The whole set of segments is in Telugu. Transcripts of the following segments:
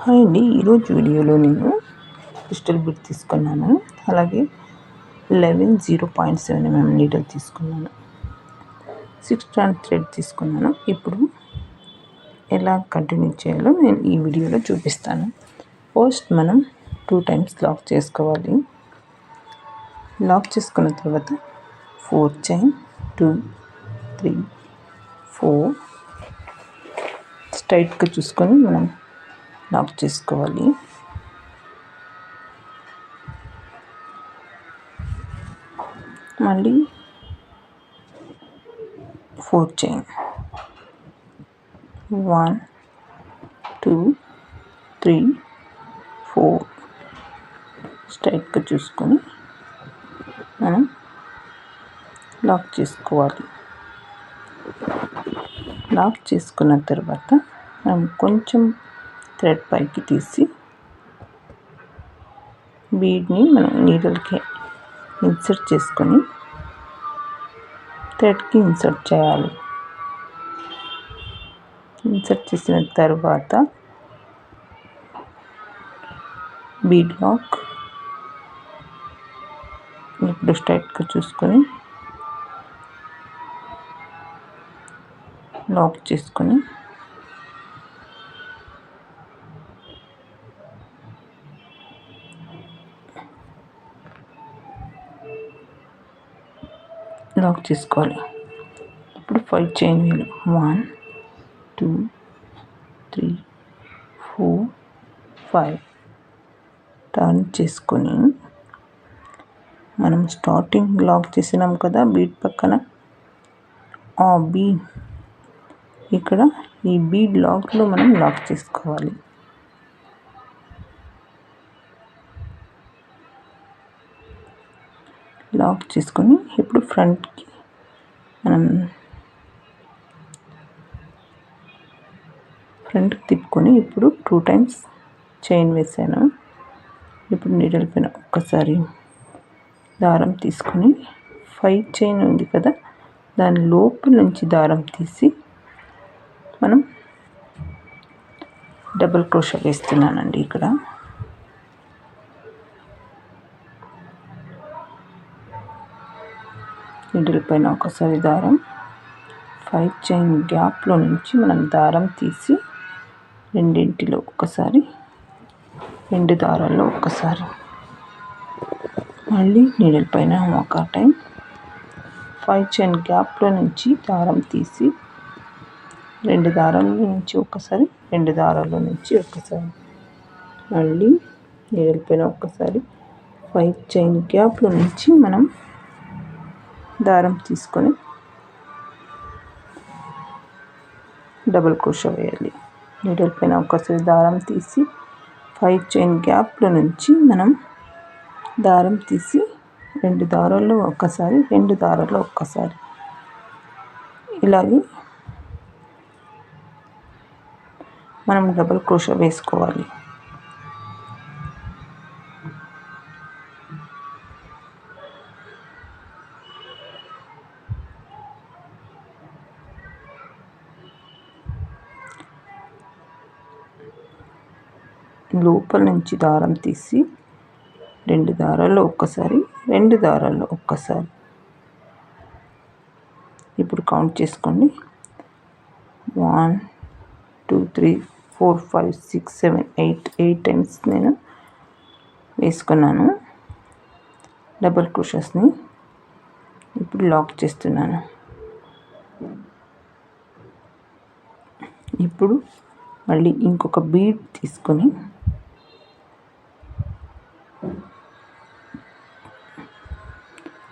హాయ్ అండి. ఈరోజు వీడియోలో నేను క్రిస్టల్ బీడ్ తీసుకున్నాను. అలాగే 0.7 mm నీడల్ తీసుకున్నాను. 6 స్ట్రాండ్ థ్రెడ్ తీసుకున్నాను. ఇప్పుడు ఎలా కంటిన్యూ చేయాలో నేను ఈ వీడియోలో చూపిస్తాను. ఫస్ట్ మనం 2 times లాక్ చేసుకోవాలి. లాక్ చేసుకున్న తర్వాత 4 చైన్ 2 3 4 స్ట్రైట్గా చూసుకొని మనం లాక్ చేసుకోవాలి. మళ్ళీ 4 చైన్ 1 2 3 4 స్ట్రైట్గా చూసుకొని మనం లాక్ చేసుకోవాలి. లాక్ చేసుకున్న తర్వాత మనం కొంచెం థ్రెడ్ పైకి తీసి బీడ్ని మనం నీడల్కి ఇన్సర్ట్ చేసుకొని థ్రెడ్కి ఇన్సర్ట్ చేయాలి. ఇన్సర్ట్ చేసిన తర్వాత బీడ్ లాక్ ఇప్పుడు స్ట్రైట్గా చూసుకొని లాక్ చేసుకొని లాక్ చేసుకోవాలి. ఇప్పుడు 5 చైన్ వీలు 1 2 3 4 5 టర్న్ చేసుకొని మనం స్టార్టింగ్ లాక్ చేసినాం కదా బీడ్ పక్కన, ఆ బీడ్ ఇక్కడ ఈ బీడ్ లాక్లో మనం లాక్ చేసుకోవాలి. లాక్ చేసుకొని ఇప్పుడు ఫ్రంట్కి మనం ఫ్రంట్కి తిప్పుకొని ఇప్పుడు 2 times చైన్ వేసాను. ఇప్పుడు నీడల్ పైన ఒక్కసారి దారం తీసుకొని 5 చైన్ ఉంది కదా దాని లోపల నుంచి దారం తీసి మనం డబుల్ క్రోషా వేస్తున్నానండి. ఇక్కడ నీడల్ పైన ఒకసారి దారం 5 చైన్ గ్యాప్లో నుంచి మనం దారం తీసి రెండింటిలో ఒకసారి, రెండు దారాల్లో ఒక్కసారి, మళ్ళీ నీడల్ పైన ఒక టైం 5 చైన్ గ్యాప్లో నుంచి దారం తీసి రెండు దారాల్లో నుంచి ఒకసారి, రెండు దారాల్లో నుంచి ఒకసారి, మళ్ళీ నీడల్ పైన ఒక్కసారి 5 చైన్ గ్యాప్లో నుంచి మనం దారం తీసుకొని డబుల్ క్రోషా వేయాలి. నీడల్ పైన ఒకసారి దారం తీసి 5 చైన్ గ్యాప్లో నుంచి మనం దారం తీసి రెండు దారాల్లో ఒక్కసారి, రెండు దారాల్లో ఒక్కసారి, ఇలాగే మనం డబుల్ క్రోషా వేసుకోవాలి. లోపల నుంచి దారం తీసి రెండు దారాల్లో ఒక్కసారి, రెండు దారాల్లో ఒక్కసారి, ఇప్పుడు కౌంట్ చేసుకోండి. 1 2 3 4 5 6 7 8 టైమ్స్ నేను వేసుకున్నాను డబుల్ క్రోషాస్ని. ఇప్పుడు లాక్ చేస్తున్నాను. ఇప్పుడు మళ్ళీ ఇంకొక బీడ్ తీసుకొని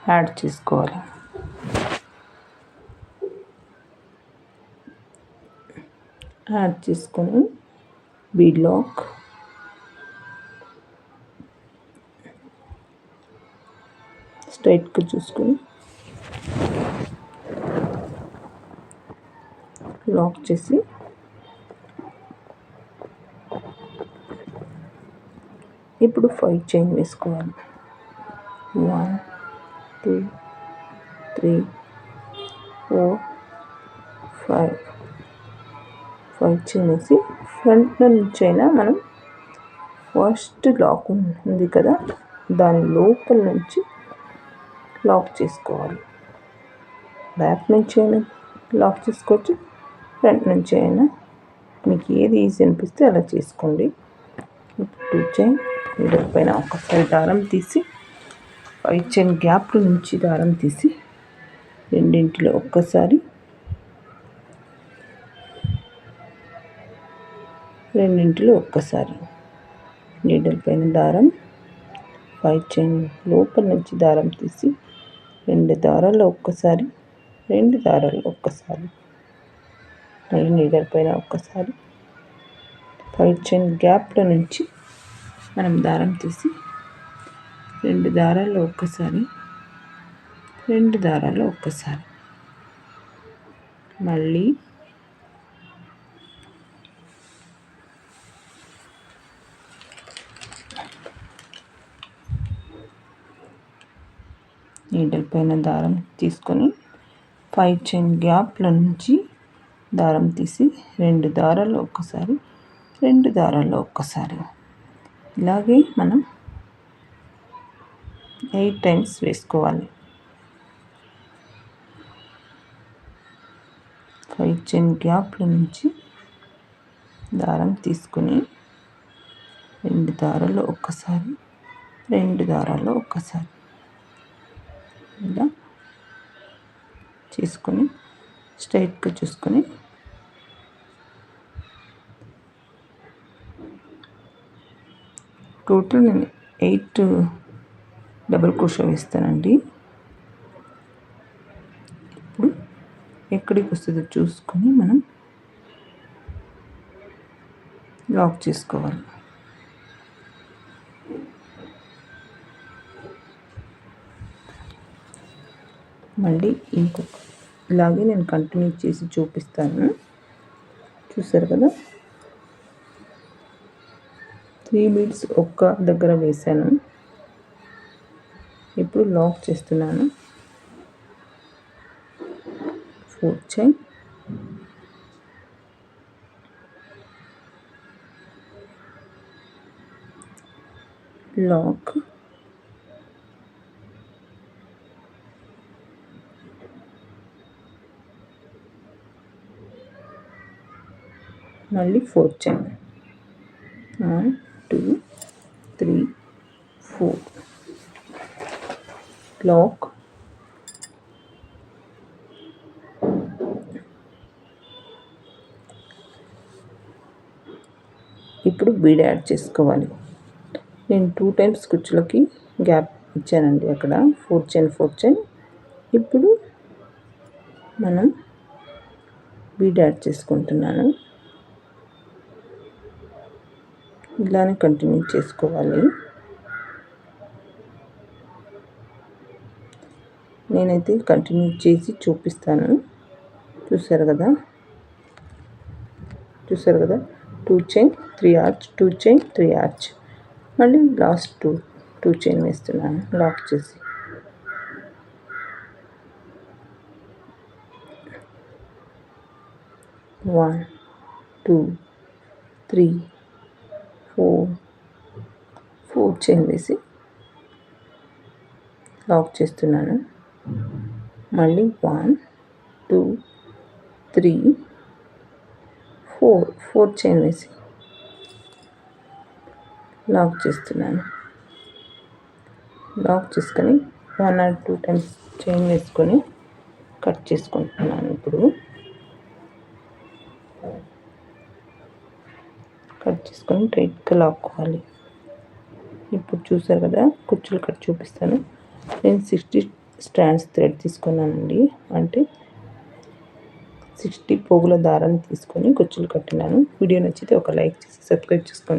యాడ్ చేసుకోవాలి. యాడ్ చేసుకొని బీడ్ లాక్ స్ట్రైట్గా చూసుకొని లాక్ చేసి ఇప్పుడు 5 చైన్ వేసుకోవాలి. 1 2 3 4 5 చైన్ వేసి ఫ్రంట్ నుంచి అయినా మనం ఫస్ట్ లాక్ ఉంది కదా, దాని లోపల నుంచి లాక్ చేసుకోవాలి. బ్యాక్ నుంచి అయినా లాక్ చేసుకోవచ్చు, ఫ్రంట్ నుంచి అయినా, మీకు ఏది ఈజీ అనిపిస్తే అలా చేసుకోండి. ఇప్పుడు 2 చైన్ నీడల్ పైన ఒకసారి దారం తీసి 5 చైన్ గ్యాప్ నుంచి దారం తీసి రెండింటిలో ఒక్కసారి, నీడల్ పైన దారం 5 చైన్ లోపల నుంచి దారం తీసి 2 దారాల్లో ఒక్కసారి, 2 దారాల్లో ఒక్కసారి, మళ్ళీ నీడల్ పైన ఒక్కసారి 5 చైన్ గ్యాప్ల నుంచి మనం దారం తీసి 2 దారాల్లో ఒక్కసారి, 2 దారాల్లో ఒక్కసారి, మళ్ళీ నీడల్ పైన దారం తీసుకొని 5 చైన్ గ్యాప్ల నుంచి దారం తీసి 2 దారాల్లో ఒక్కసారి, 2 దారాల్లో ఒక్కసారి, ఇలాగే మనం 8 టైమ్స్ వేసుకోవాలి. 5 చైన్ గ్యాప్ల నుంచి దారం తీసుకుని 2 దారాల్లో ఒక్కసారి, 2 దారాల్లో ఒక్కసారి, ఇలా చేసుకొని స్ట్రైట్గా చూసుకొని టోటల్ నేను 8 డబుల్ క్రోషా వేస్తానండి. ఇప్పుడు ఎక్కడికి వస్తుందో చూసుకొని మనం లాక్ చేసుకోవాలి. మళ్ళీ ఇంకొక ఇలాగే నేను కంటిన్యూ చేసి చూపిస్తాను. చూసారు కదా, 3 బీడ్స్ ఒక్క దగ్గర వేసాను. ఇప్పుడు లాక్ చేస్తున్నాను. 4 చైన్, లాక్, మళ్ళీ 4 చైన్, 1 2 3 4, లాక్, ఇప్పుడు బీడ్ యాడ్ చేసుకోవాలి. నేను 2 టైమ్స్ కుచ్చులకి గ్యాప్ ఇచ్చానండి, అక్కడ 4 చైన్ 4 చైన్. ఇప్పుడు మనం బీడ్ యాడ్ చేసుకుంటున్నాను. ఇలానే కంటిన్యూ చేసుకోవాలి. నేనైతే కంటిన్యూ చేసి చూపిస్తాను. చూసారు కదా 2 చైన్ 3 ఆర్చ్, 2 చైన్ 3 ఆర్చ్, మళ్ళీ లాస్ట్ 2 చైన్ వేస్తున్నాను లాక్ చేసి. వన్ 2 3 4 చైన్ వేసి లాక్ చేస్తున్నాను. మళ్ళీ 1 2 3 4 చైన్ వేసి లాక్ చేస్తున్నాను. లాక్ చేసుకొని 1 or 2 టైమ్స్ చైన్ వేసుకొని కట్ చేసుకుంటున్నాను. ఇప్పుడు కట్ చేసుకొని టైట్గా లాక్కోవాలి. ఇప్పుడు చూసారు కదా, కుచ్చులు కట్ చూపిస్తాను. నేను 60 స్ట్రాండ్స్ థ్రెడ్ తీసుకున్నానండి, అంటే 60 పోగుల దారాన్ని తీసుకొని కుచ్చులు కట్టినాను. వీడియో నచ్చితే ఒక లైక్ చేసి సబ్స్క్రైబ్ చేసుకోండి.